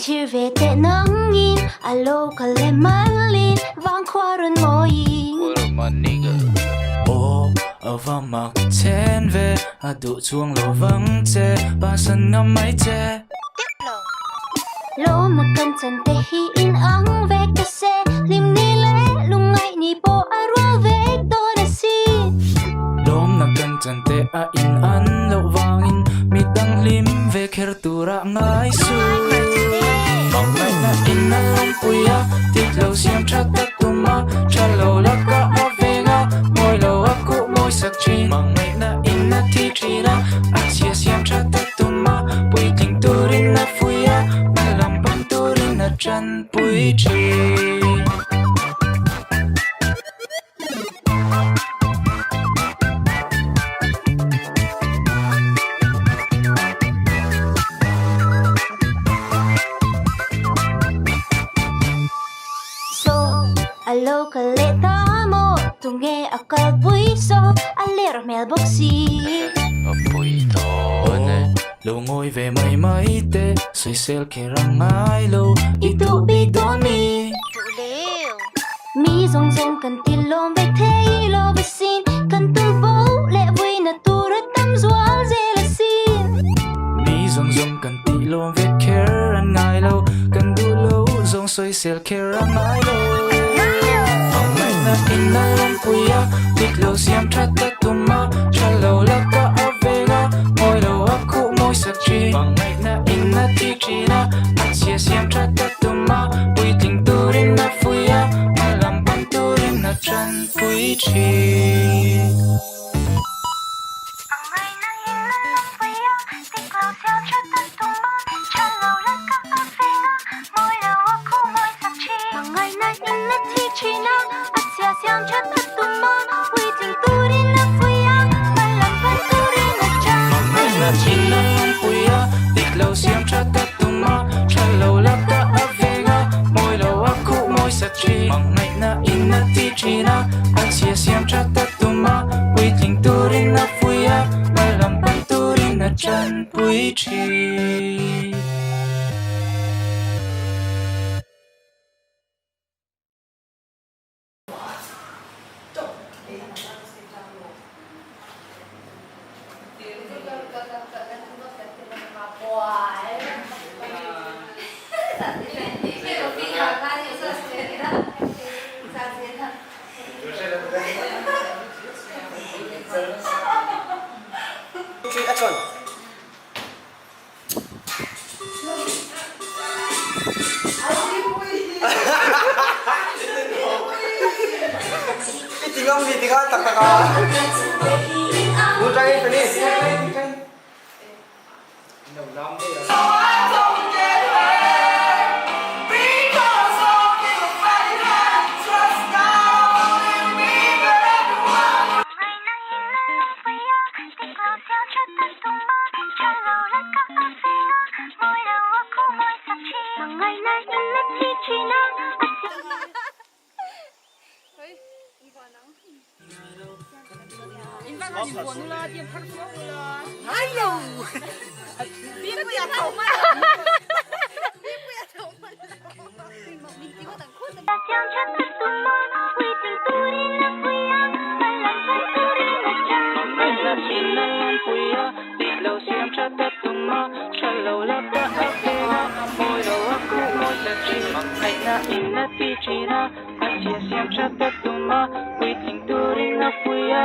Tir về tệ nắng in alo cả lệ malin vang khoa run môi ở vòng mặc chen về tụ chuông lô vắng chê ba sân ngắm máy chê lô mà cần chân tê hi in ắng về cả xe lim ni lẽ lung ngay ni po arua về đô na si đốm na cần chân tê in ăn lô vang in mi tăng lim về kher tura ngay su vòng ngay na in na lom puya tít lâu xiêm cha ta tuma cha lâu la ka về nga môi lâu aku môi sắc chi vòng ngay na in na ti chi na chia xiêm cha ta tuma bui ting turin na fuya ma lam bang turin na chan bui chi alo ka lệ ta mo tu nghe akal bui so alero mel boxi lâu ngồi về mây mây tê xoay xel khe răng ai lâu itu bi mi mi rong rong cần tiền lom về thế lo về xin cần tung bố lệ vui na tu rất tâm doa dễ là xin mi rong rong cần tì lom về khe răng ai lâu cần du lâu rong xoay xel khe răng ai lâu ông mày na in na lom puya tít lâu xiêm cha ta tuma cha lâu la ka avega môi lâu aku môi sắc chi bằng mày na in na ti chi na chia xiêm cha ta tuma bui ting turin na fuya ma lam bang turin na chan bui chi mang ngày na in na ti chi na chia xiêm cha ta tuma bui ting turin na fuya ma lam bang turin na chan bui chi Action. Tingong di tinggal tak Lu try ini.你我弄了点拍说过了。哎呦，别不要头嘛！别不要头嘛！你给我等困了。Chia xiêm cha ta tuma, waiting to ring a fuya,